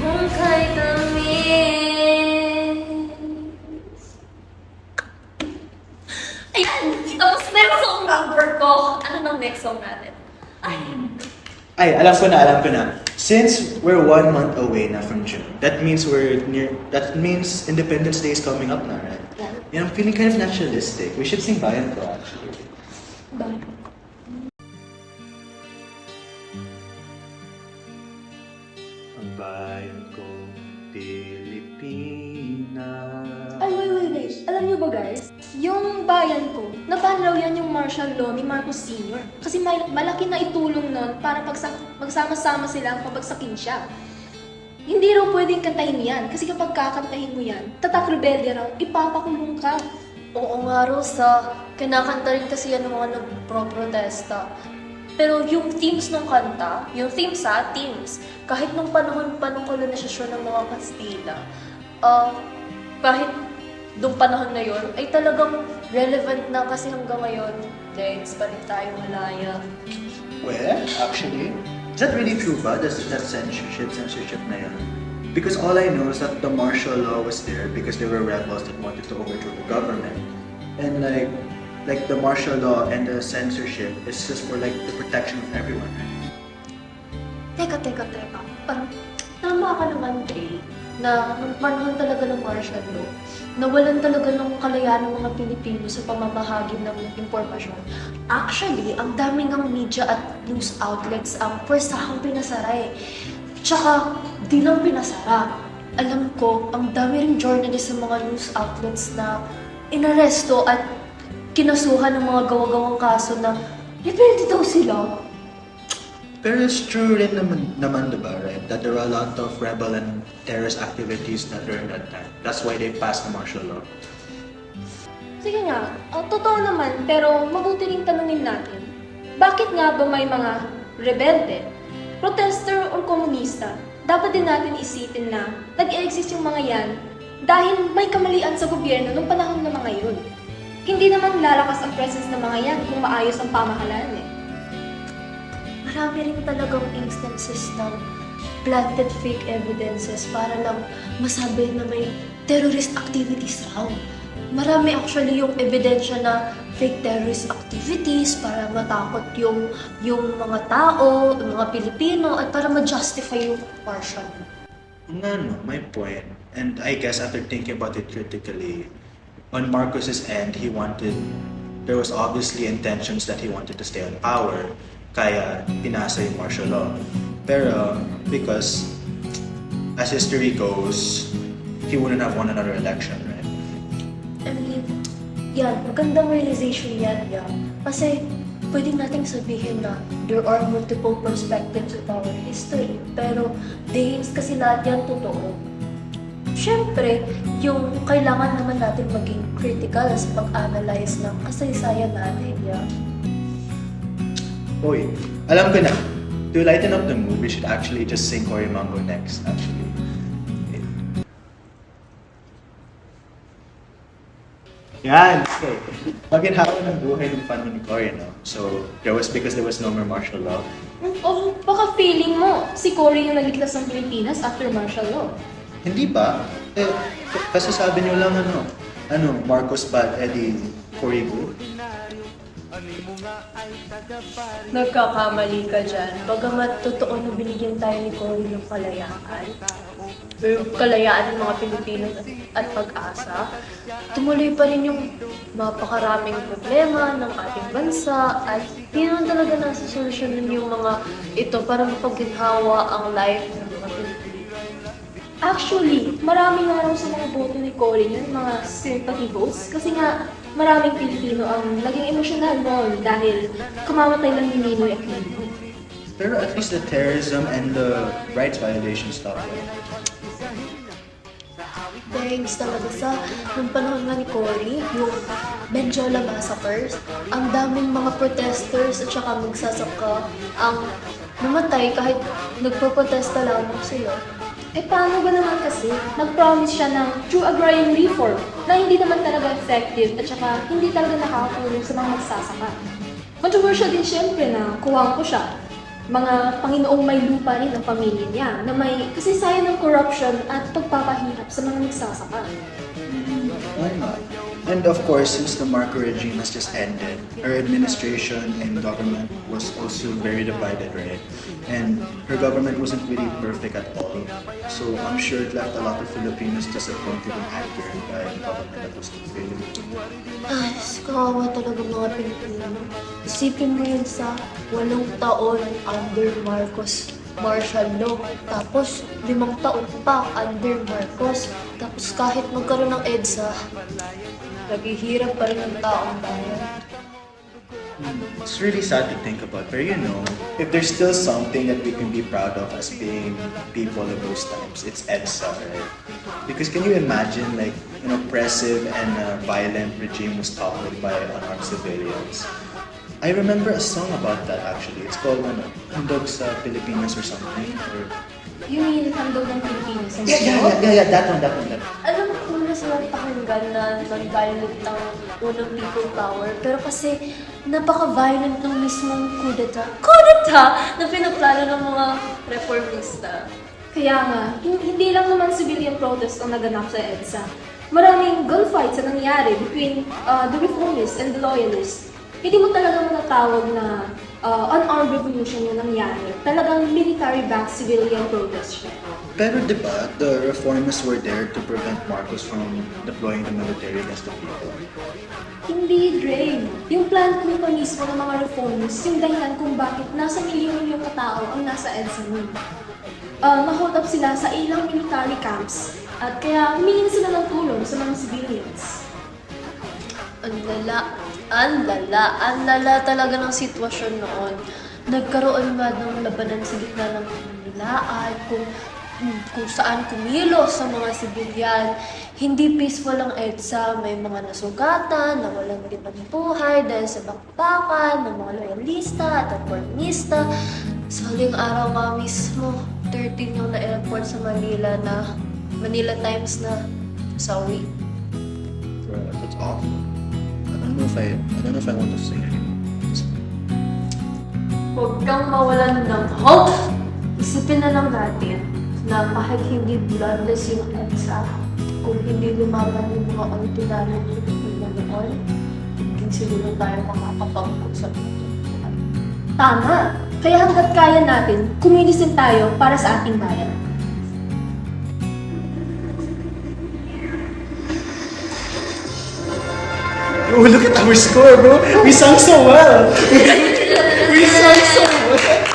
Hungkay tamis. Ayan! Tapos na yung song number ko. Ano nang next song natin? Ay, alam ko na. Since we're 1 month away na from June, that means Independence Day is coming up na, right? Yeah. Yeah, I'm feeling kind of naturalistic. We should sing Bayan Ko, actually. Bakit? Ang bayan ko, Pilipinas. Ay, wait. Alam niyo ba guys? Yung bayan ko, naban raw yan yung martial law ni Marcos Sr. Kasi malaki na itulong nun para magsama-sama sila pabagsakin siya. Hindi raw pwedeng kantahin yan kasi kapag kakantahin mo yan, tatak rebelde raw, ipapakulong ka. Oo nga, Rosa. Kinakanta rin kasi yan ng mga nagpro-protesta. Pero yung themes ng kanta, themes, kahit nung panahon pa ng kolonisasyon ng mga Kastila, kahit nung panahon na yon ay talagang relevant na kasi hanggang ngayon, legs pa rin tayo malaya. Well, actually, is that really true ba? That censorship na yun? Because all I know is that the martial law was there because there were rebels that wanted to overthrow the government. And like the martial law and the censorship is just for like the protection of everyone, right? Teka. Parang tama ka naman, Dre, na nung panahon talaga ng martial law, nawalan talaga ng kalayaan ng mga Pilipino sa pamamahagi ng impormasyon. Actually, ang daming ng media at news outlets ang pwersahang pinasara eh. Tsaka, di lang pinasara. Alam ko, ang dami ring journalist sa mga news outlets na inaresto at kinasuhan ng mga gawa-gawang kaso na rebelde daw sila. Pero it's true rin naman diba, right? That there were a lot of rebel and terrorist activities that during that time. That's why they passed the martial law. Sige nga, totoo naman, pero mabuti ring tanungin natin. Bakit nga ba may mga rebelde, protester o komunista? Dapat din natin isipin na nag-exist yung mga yan dahil may kamalian sa gobyerno nung panahon ng mga yun. Hindi naman lalakas ang presence ng mga yan kung maayos ang pamahalaan eh. Marami rin talagang instances ng planted fake evidences para lang masabi na may terrorist activities raw. Marami actually yung ebidensya na fake terrorist activities para matakot yung mga tao, yung mga Pilipino, at para ma-justify yung martial law. Nga no, my point. And I guess after thinking about it critically, on Marcos's end, there was obviously intentions that he wanted to stay on power, kaya pinasa yung martial law. Pero because, as history goes, he wouldn't have won another election, right? I mean, yan, magandang realization yan. Kasi pwede nating sabihin na there are multiple perspectives of our history, pero days kasi lahat yan totoo. Siyempre, yung kailangan naman natin maging critical sa pag-analyze ng kasaysayan natin. Uy, alam ko na. To lighten up the mood, we should actually just sing Cory Mango next, actually. Yan! Okay. Maginhawa ng buhay ng panahon ni Cory, no? So, because there was no more martial law. O baka feeling mo, si Cory yung naligtas ng Pilipinas after martial law. Hindi ba? Kasi sabi niyo lang Marcos bad, Eddie Cory good. Nagkakamali ka dyan. Bagamat totoo na binigyan tayo ni Cory ng kalayaan, kalayaan ng mga Pilipino at pag-asa, tumuloy pa rin yung napakaraming problema ng ating bansa at hindi naman talaga nasa-solusyonan yung mga ito para mapagginhawa ang life ng mga Pilipino. Actually, marami nga raw sa mga boto ni Cory yun, mga sympathy votes, kasi nga maraming Pilipino ang naging emosyonal noon dahil kumamatay lang ni Ninoy Aquino. Pero at least the terrorism and the rights violations stopped. Thanks talaga sa nung panahon nga ni Cory, yung Benjola Massacres, ang daming mga protesters at saka magsasaka ang namatay kahit nagpo-protesta lamang sila. Eh paano ba naman kasi? Nag-promise siya ng true agrarian reform na hindi naman talaga effective at saka hindi talaga nakakatulong sa mga magsasaka. Controversial din syempre na kuwang ko siya. mga Panginoong may lupa rin ang pamilya niya na may kasaysayan ng corruption at pagpapahirap sa mga nagsasaka. Why not? And of course, since the Marco regime has just ended, her administration and government was also very divided, right? And her government wasn't really perfect at all. So I'm sure it left a lot of Filipinos disappointed and angered by the government that was failing. Ay, kawawa talaga mga Pilipino. Isipin mo yun sa 8 taon under Marcos martial law. Tapos, 5 taon pa under Marcos. Tapos kahit magkaroon ng EDSA, naghihirap pa rin ang taong bayan. It's really sad to think about, but if there's still something that we can be proud of as being people of those times, it's EDSA, right? Because can you imagine, like, an oppressive and violent regime was toppled by unarmed civilians? I remember a song about that actually. It's called Handog sa Pilipinas or something. Or... You mean handog ng Pilipinas? Yeah, that one. Alam ko na silang pakinggan na nag-violent ng unang people power, pero kasi napaka-violent ng mismong kudeta na pinaplano ng mga reformista. Kaya nga, hindi lang naman civilian protest ang naganap sa EDSA. Maraming gunfights ang nangyari between the reformists and the loyalists. Hindi mo talaga matatawag na unarmed revolution yung nangyari. Talagang military-backed civilian protest siya. Pero diba, the reformists were there to prevent Marcos from deploying the military against the people. Hindi, Dre. Yung plan ko pa mismo ng mga reformists, yung dahilan kung bakit nasa milyon-milyong katao ang nasa EDSA nun. Ma-hold up sila sa ilang military camps at kaya humingi sila ng tulong sa mga civilians. Ang lala talaga ng sitwasyon noon. Nagkaroon ba ng labanan sa gitna ng Manila at kung saan kumilos sa mga sibilyan. Hindi peaceful ang EDSA, may mga nasugatan, nawalan din ng buhay dahil sa bakbakan ng mga loyalista at reformista. Sa huling araw nga mismo, 13 yung na-airport sa Manila Times na sawi. Bro, that's awful. I don't know if I want to sing anymore. Huwag kang mawalan ng hope! Isipin na lang natin na kahit hindi bloodless yung EDSA, kung hindi lumaban yung mga ordinaryo ng Pilipino noon, hindi siguro tayo makakapangkot sa pagkakuhan. Tama! Kaya hanggat kaya natin, kumilisin tayo para sa ating bayan. Oh, look at our score, bro! We sung so well! We sung so well!